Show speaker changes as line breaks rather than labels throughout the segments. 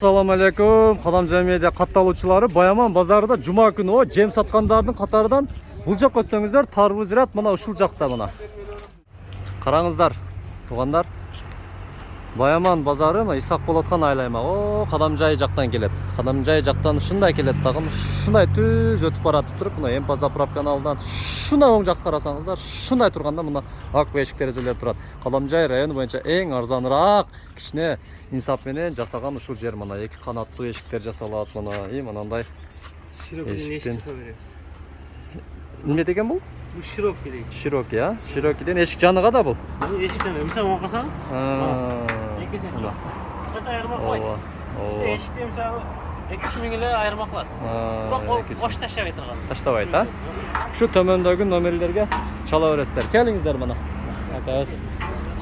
Assalamu alaikum. Qadam jamiyeti qattalochilari Bayaman bozorida juma kuni o jem satqanlarning qatoridan bu joqqa o'tsangizlar tarvuz rat mana ushul joqda mana. Qarangizlar, tug'anlar. Bayaman bozori ma Isoq bo'layotgan aylayma. O Qadamjoy joqdan keladi. Qadamjoy joqdan shunday keladi tag'im. Shunday tuz o'tib boratib turib, buni Empa zapravkan oldidan shunday o'ng joqqa qarasangizlar, shunday turganda buni aq beshik derajalar turadi. Qadamjoy rayoni bo'yicha eng arzonroq kichne insaf menен жасаган ушул жер мына эки канаттуу эшиктер жасалат мына мынандай эшиктен неме деген бул?
Bu şirokki deydi.
Широкий, а? Широкийден эшик жаныга да бул.
Bu eşik canı. Misal onu kasanız. İki sen çok. Kısaca ayırmak var. Eşikte misal 2-3 bin ile ayırmak var. Bak o boş taşa getirgan.
Таштабайт, а? Şu tömöndөгү номерлерге чала бересиздер. Келиңиздер мына. Акас.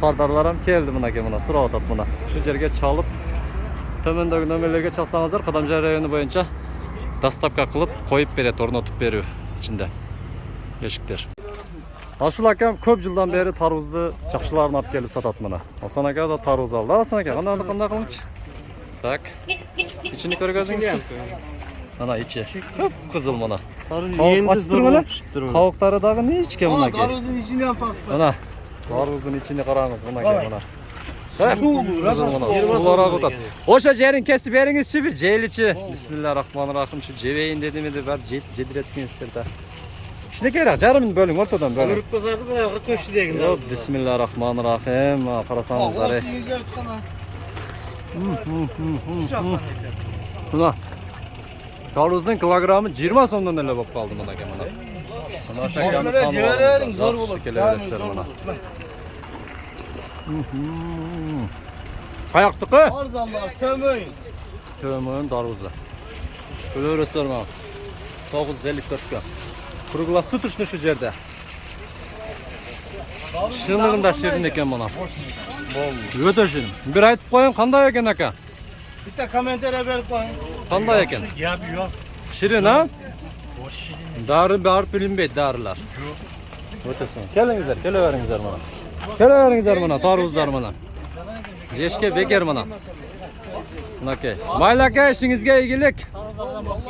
Кардарларым келди мынакей мына сурап атат мына. Şu жерге чалып төмөндөгү номерлерге чалсаңыздар Кадамжай району боюнча доставка кылып коюп берет, орнотуп берүү ичинде. Eşikler. Aşıl akam köp yıldan beri tarvuzdu çakşılarını alıp gelip satat bana. Hasan aka da tarvuz aldı. Hasan aka kanda kılınç. Tak. İçini görgözün gitsin. Ana içi. Çok kızıl bana. Kavuk açtır bana. Kavukları dağı ne içken buna ki?
Tarvuzun içini yapak.
Ana. Tarvuzun içini karanız buna ki bana.
Su
Sulara kutat. Oşa jerin kesip veriniz çivir. Ceyl içi. Bismillahirrahmanirrahim. Şu ceveyin dediğimi de var. Cediretkin isterdi. İşte gerek jarım bölün ortadan bölün.
Örük pazarda bayağı köşkü degin.
Bismillahirrahmanirrahim. Qarasаңыздар. Buna. Tarvuzun kilogramı 20 so'mdan ele bo'lib qoldi mana aka mana. Mana shakani jevering zo'r bo'ladi. Kelaverasizlar mana. Qayoqdiki?
Arzonlar, kömöy.
Kömöy tarvuzlar. Kelaverasizlar mana. 954 ga. Кругласы тушны şu жерде. Шынығында ширин екен мына. Өте ширин. Bir айтып қойын, қандай екен aka?
Bir de komentara berip koyun.
Қандай екен?
Ya yok.
Şirin ha? Darı barıp bilinbeydi darılar. Öte son. Kelingizler, keleveringizler mana. Keleveringizler mana, tarvuzlar mana. Jeşke beker mana. Bunakey. Mayli aka, işingizge iyilik.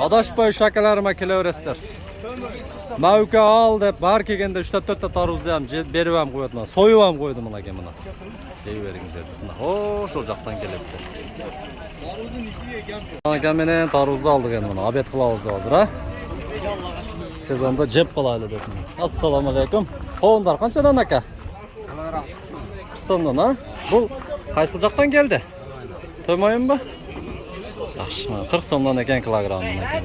Adaşpay şakalarıma keleveresizler. Mauka al dep bar kelgende 3-4 ta tarvuzdu ham berip ham qo'yadi mana. Soyib ham qo'ydi mana aka mana. Deyveringizlar. Mana ошол жактан келесиздер. Aka menen tarvuzdu aldık endi mana. Abet kılabыз азыр, а? Sezonda jep kılaylı dep. Assalamu alaykum. Qovunдар qanchadan aka? 40 so'mdan, ha? Bu qaysi jaqdan keldi? To'ymayinmi? Yaxshi, 40 so'mdan ekan kilogrammi aka.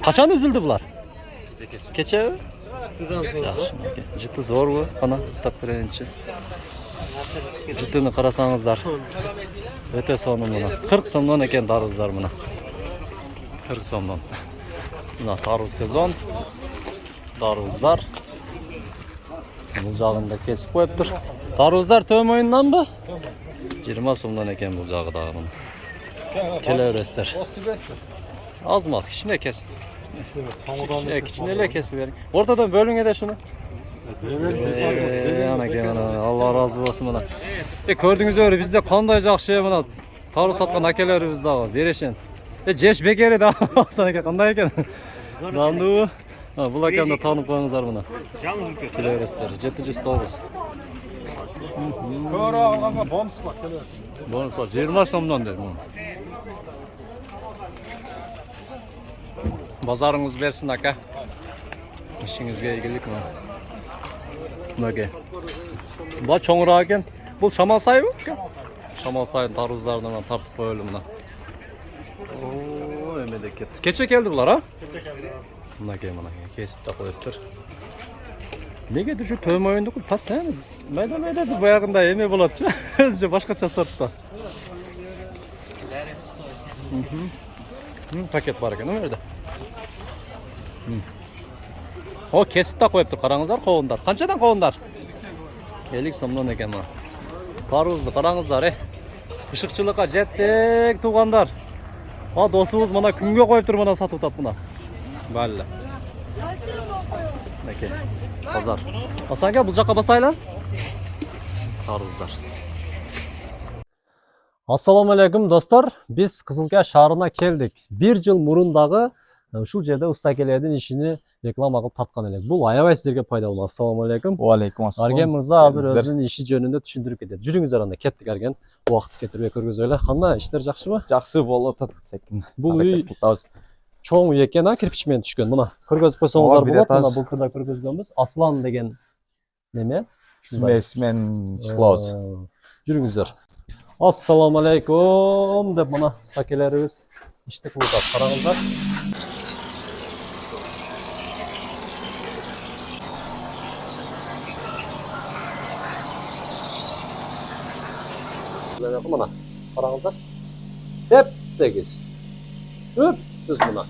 Qachon üzüldü bular? Kecha? Yaxshi. Jiti zo'r bu. Ana, tutab berayinchi. Jitini qarasangizlar. O'ta soni mana. 40 so'mdan ekan tarvuzlar mana. 40 so'mdan. Mana tarvuz sezon. Tarvuzlar. Bu jag'ında kesib qo'yibdir. Tarvuzlar to'moyindanmi? 20 so'mdan ekan bu jag'i da mana. Kelaverasizlar. Azmaz, kichkina kesin. Kichkina kesib bering. O'rtadan bo'ling edi shuni. Allah razı olsun mana. Ko'rdingiz-ku bizda qanday yaxshi mana tarvuz satgan akalarimiz da bereshin. Jesh beker edi. Hasan aka qanday ekan? Dandu. Bu akamni tanib qo'yingizlar mana. Kelaverasizlar. 709. Ko'ra olganda bonus bor. Bonus bor. 20 so'mdan dedi. Bazarınız versin aka. İşinizge iyilik mi? Nage. Bu çoğunluğa ekan. Bu Şamal sayı mı? Şamal sayın tarvuzlarından tartıp koyalım buna. Oo, emede ketdi. Kecha keldi bular, ha? Kecha keldi. Nage mana kesib de qo'yibdir. Nega shu to'ymoyinni qilib pastdan mayda deb boyag'inda eme bo'ladi-chi. O'zicha boshqacha sortda. Paket bor ekan, nima yerda? O kesip de koyup dur. Qarаңыздар, qovunlar. Qanchadan qovunlar? 50 so'mdan ekan mana. Tarvuzdu qarаңыздар, Işıkçılıkka jettik tuğanlar. Ha dostumuz mana kunga qo'yib tur mana sotib o'tadi buni. Balli. Aka. Pazar. Hasanka bu yoqqa basaylar. Tarvuzlar. Assalamu alaikum dostlar. Biz Kızılkaya şahrına keldik. Bir yıl murundagı ушул жерде уста акелердин ишини реклама кылып тарткан элек. Бул аябай сиздерге пайдалуу. Ассаламу алейкум.
Алейкум ассалам.
Арген мырза азыр өзүнүн иши жөнүндө түшүндүрүп кетет. Жүрүңүздөр анда кеттик Арген. Убакыт кетирбей көргөзөлү. Кандай иштер жакшыбы?
Жакшы болуп атат секин.
Бул үй чоң үй экен, кирпич менен түшкөн. Мына көргөзүп койсоңуздар болот. Мына былтырда көргөзгөнбүз. Аслан деген неме?
Смесмен шклоз.
Жүрүңүздөр. Ассаламу алейкум деп мына сакелерибиз иштик кылып атат. Караңыздар. Мына караңыздар. Теп-тегиз. Түз мына.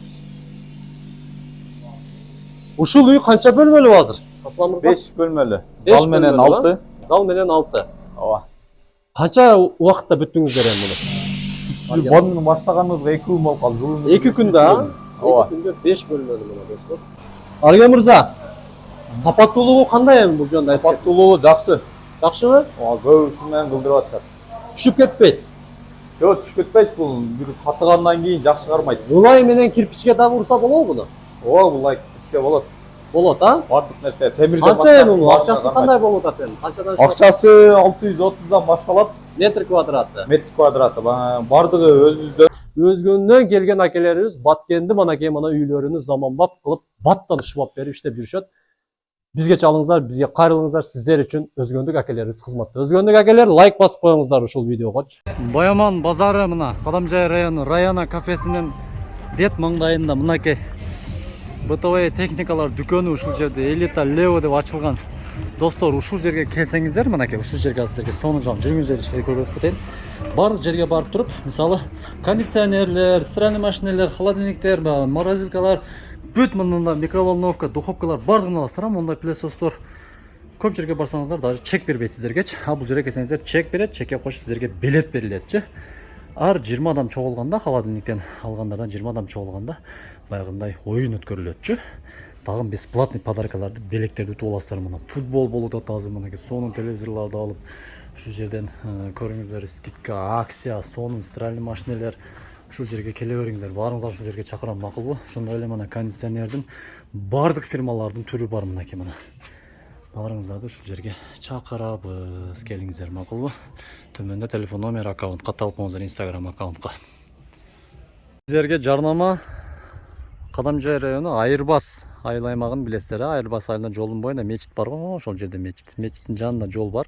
Ушул үй канча бөлмөлүү азыр? Аслан мырза?
5 бөлмөлүү. Зал менен 6.
Зал менен 6.
Ооба.
Канча убакытта бүттүңүздөр эми муну?
Бонун баштаганыбызга 2 күн болуп калды.
2 күндө, а?
Ооба.
2 күндө 5 бөлмөлүү мына достор. Арген мырза, сапаттуулугу кандай эми бул жөнүндө?
Сапаттуулугу жакшы.
Жакшыбы?
Ооба, көп ушун менен кылдырып атышат.
Түшүп кетпейт.
Жок, түшүп кетпейт бул. Бир катыгандан кийин жакшы кармайт.
Улай менен кирпичке дагы урса болобу буну?
Ооба, булай кичке болот.
Болот, а?
Бардык нерсе темирден
Канча эми бул? Акчасы кандай болуп атат эми? Канчадан?
Акчасы 630дан башталат.
Метр квадраты.
Метр квадраты. Бардыгы өзүбүздө.
Өзгөндөн келген акелерибиз Баткенди манакей мына үйлөрүнү заманбап кылып, баттан ушубап берип иштеп жүрүшөт. Бизге чалыңыздар, бизге кайрылыңыздар, сиздер үчүн өзгөндүк акелерибиз кызматта. Өзгөндүк акелер лайк басып коюңуздар ушул видеогочу. Баяман базары мына Кадамжай району Раяна кафесинин бет маңдайында мынакей бытовой техникалар дүкөнү ушул жерде Элита Лео деп ачылган. Достор, ушул жерге келсеңиздер, мынакей ушул жерге сиздерге сонун жан жүрүңүздөр ишке көргөзүп кетейин. Бардык жерге барып туруп, мисалы, кондиционерлер, стиральный машинелер, холодильниктер, морозилкалар, бүт мында микроволновка, духовкалар бардыгын аласыздар. Мондай пылесостор көп жерге барсаңыздар, даже чек бербейт сиздергечи. А бул жерге келсеңиздер, чек берет, чекке кошуп сиздерге билет берилетчи. Ар 20 адам чогулганда, холодильниктен алгандардан 20 адам чогулганда баягындай оюн өткөрүлөтчү. Дагы бесплатный подаркаларды, белектерди утуп аласыздар мына. Футбол болуп атат азыр мынакей, сонун телевизорлорду алып, ушул жерден көрүңүздөр, скидка, акция, сонун стиральный машинелер. Ушул жерге келе бериңиздер, баарыңыздар ушул жерге чакырам, макулбу? Ошондой эле мына кондиционердин бардык фирмалардын түрү бар мынакей мына. Баарыңыздарды ушул жерге чакырабыз, келиңиздер, макулбу? Төмөндө телефон номер, аккаунт катталып коюңуздар, Instagram аккаунтка. Сиздерге жарнама Кадамжай району Айырбас айыл аймагын билесиздер, Айырбас айылынын жолунун боюнда мечит бар го, ошол жерде мечит. Мечиттин жанында жол бар.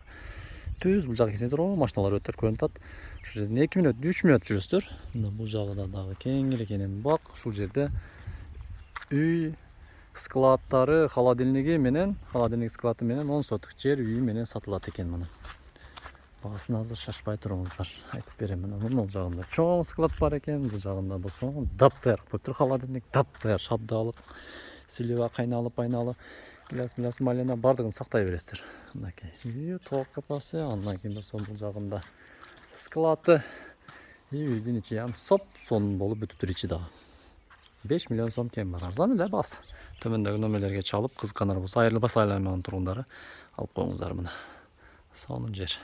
Түз бул жакка келсеңиздер, машиналар өтөп көрүнүп атат. Ушул жерден 2 мүнөт, 3 мүнөт жүрөсүздөр. Мына бул жагында дагы кеңири кенен бак, ушул жерде үй складтары, холодильниги менен, холодильник склады менен 10 соток жер үй менен сатылат экен мына. Баасын азыр шашпай туруңуздар, айтып берем. Мына бул жагында чоң склад бар экен, бул жагында болсо таптаяр көптүр холодильник, таптаяр шабдалык, силива кайналып айналы, гилас малина бардыгын сактай бересиздер. Мынакей ток капасы, андан кийин болсо бул жагында склады, үйдүн ичи ham соп сонун болуп бүтүптүр ичи дагы. 5 миллион сом кем бар, арзан эле баасы. Төмөндөгү номерлерге чалып, кызыккандар болсо Айырбас айыл аймагынын тургундары алып коюңуздар мына. Сонун жер.